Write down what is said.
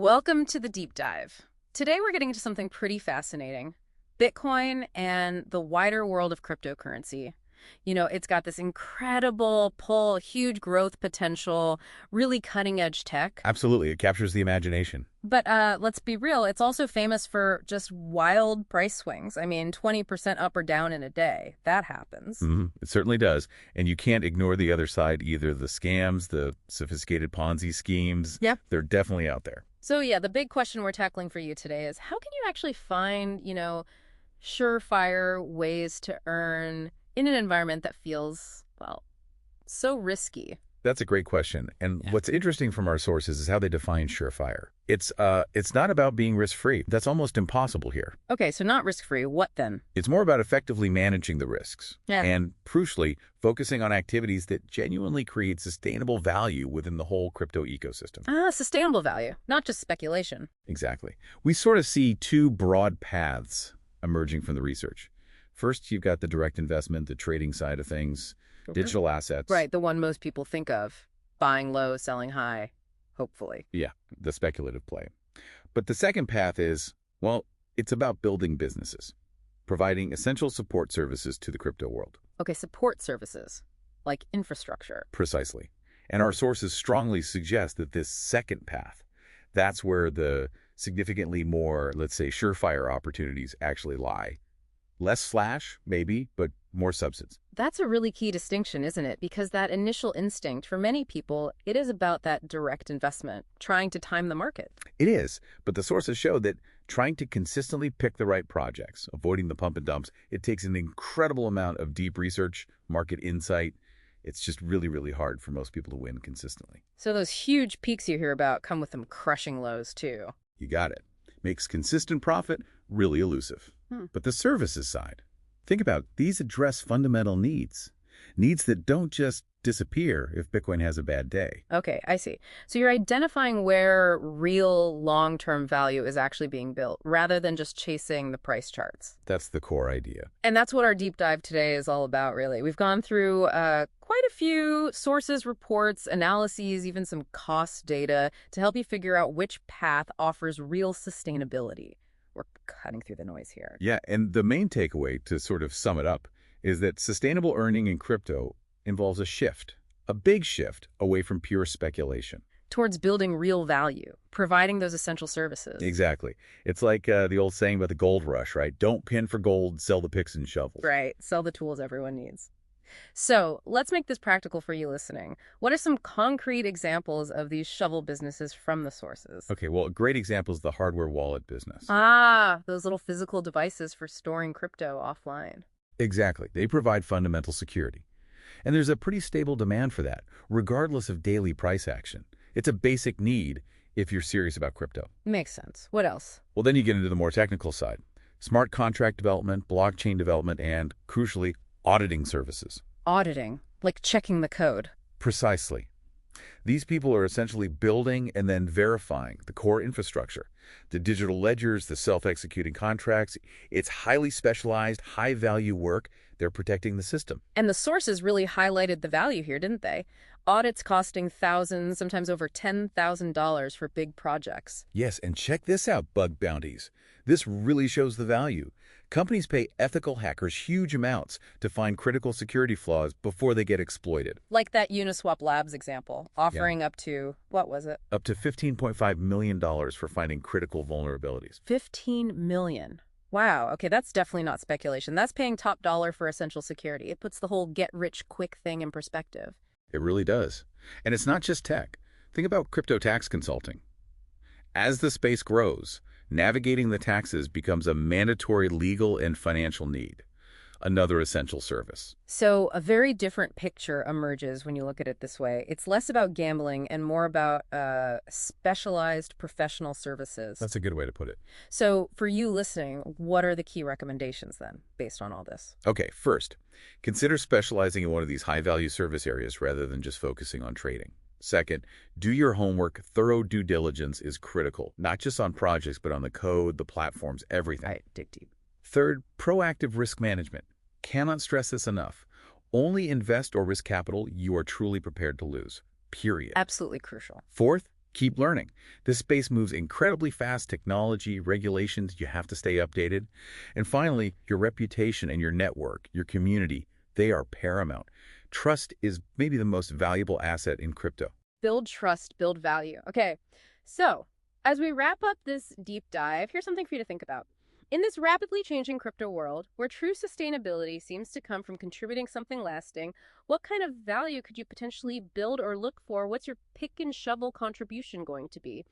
Welcome to the deep dive. Today we're getting into something pretty fascinating, Bitcoin and the wider world of cryptocurrency. It's got this incredible pull, huge growth potential, really cutting edge tech. Absolutely. It captures the imagination. But let's be real, it's also famous for just wild price swings. I mean, 20% up or down in a day. That happens. It certainly does. And you can't ignore the other side either. The scams, the sophisticated Ponzi schemes, Yep. they're definitely out there. So yeah, the big question we're tackling for you today is how can you actually find, surefire ways to earn in an environment that feels, well, so risky? That's a great question. And Yeah. what's interesting from our sources is how they define surefire. It's not about being risk-free. That's almost impossible here. Okay, so not risk-free. What then? It's more about effectively managing the risks. Yeah. And crucially, focusing on activities that genuinely create sustainable value within the whole crypto ecosystem. Sustainable value, not just speculation. Exactly. We sort of see two broad paths emerging from the research. First, you've got the direct investment, the trading side of things, digital assets. Right, the one most people think of. Buying low, selling high, hopefully. Yeah, the speculative play. But the second path is, well, it's about building businesses, providing essential support services to the crypto world. Okay, support services, like infrastructure. Precisely. And our sources strongly suggest that this second path, that's where the significantly more, let's say, surefire opportunities actually lie. Less flash, maybe, but more substance. That's a really key distinction, isn't it? Because that initial instinct, for many people, it is about that direct investment, trying to time the market. It is, but the sources show that trying to consistently pick the right projects, avoiding the pump and dumps, it takes an incredible amount of deep research, market insight. It's just really, really hard for most people to win consistently. So those huge peaks you hear about come with them crushing lows, too. You got it. Makes consistent profit really elusive. But the services side, think about it. These address fundamental needs that don't just disappear if Bitcoin has a bad day. Okay, I see. So you're identifying where real long-term value is actually being built, rather than just chasing the price charts. That's the core idea. And that's what our deep dive today is all about, really. We've gone through quite a few sources, reports, analyses, even some cost data to help you figure out which path offers real sustainability. We're cutting through the noise here. Yeah, and the main takeaway, to sort of sum it up, is that sustainable earning in crypto involves a big shift away from pure speculation. Towards building real value, providing those essential services. Exactly. It's like the old saying about the gold rush, right? Don't pin for gold, sell the picks and shovels. Right. Sell the tools everyone needs. So let's make this practical for you listening. What are some concrete examples of these shovel businesses from the sources? Okay, well, a great example is the hardware wallet business. Those little physical devices for storing crypto offline. Exactly. They provide fundamental security. And there's a pretty stable demand for that, regardless of daily price action. It's a basic need if you're serious about crypto. Makes sense. What else? Well, then you get into the more technical side. Smart contract development, blockchain development, and, crucially, auditing services. Auditing, like checking the code. Precisely. These people are essentially building and then verifying the core infrastructure, the digital ledgers, the self-executing contracts. It's highly specialized, high-value work. They're protecting the system. And the sources really highlighted the value here, didn't they? Audits costing thousands, sometimes over $10,000 for big projects. Yes, and check this out, bug bounties. This really shows the value. Companies pay ethical hackers huge amounts to find critical security flaws before they get exploited. Like that Uniswap Labs example, offering up to, what was it? Up to $15.5 million for finding critical vulnerabilities. 15 million. Wow. Okay, that's definitely not speculation. That's paying top dollar for essential security. It puts the whole get-rich-quick thing in perspective. It really does. And it's not just tech. Think about crypto tax consulting. As the space grows, navigating the taxes becomes a mandatory legal and financial need, another essential service. So a very different picture emerges when you look at it this way. It's less about gambling and more about specialized professional services. That's a good way to put it. So for you listening, what are the key recommendations then, based on all this? Okay, first, consider specializing in one of these high-value service areas rather than just focusing on trading. Second, do your homework. Thorough due diligence is critical, not just on projects, but on the code, the platforms, everything. Right, dig deep. Third, proactive risk management. Cannot stress this enough. Only invest or risk capital you are truly prepared to lose, period. Absolutely crucial. Fourth, Keep learning. This space moves incredibly fast. Technology, regulations, you have to stay updated. And finally, your reputation and your network, your community, they are paramount. Trust is maybe the most valuable asset in crypto. Build trust, build value. Okay, so as we wrap up this deep dive, here's something for you to think about. In this rapidly changing crypto world, where true sustainability seems to come from contributing something lasting, what kind of value could you potentially build or look for? What's your pick and shovel contribution going to be?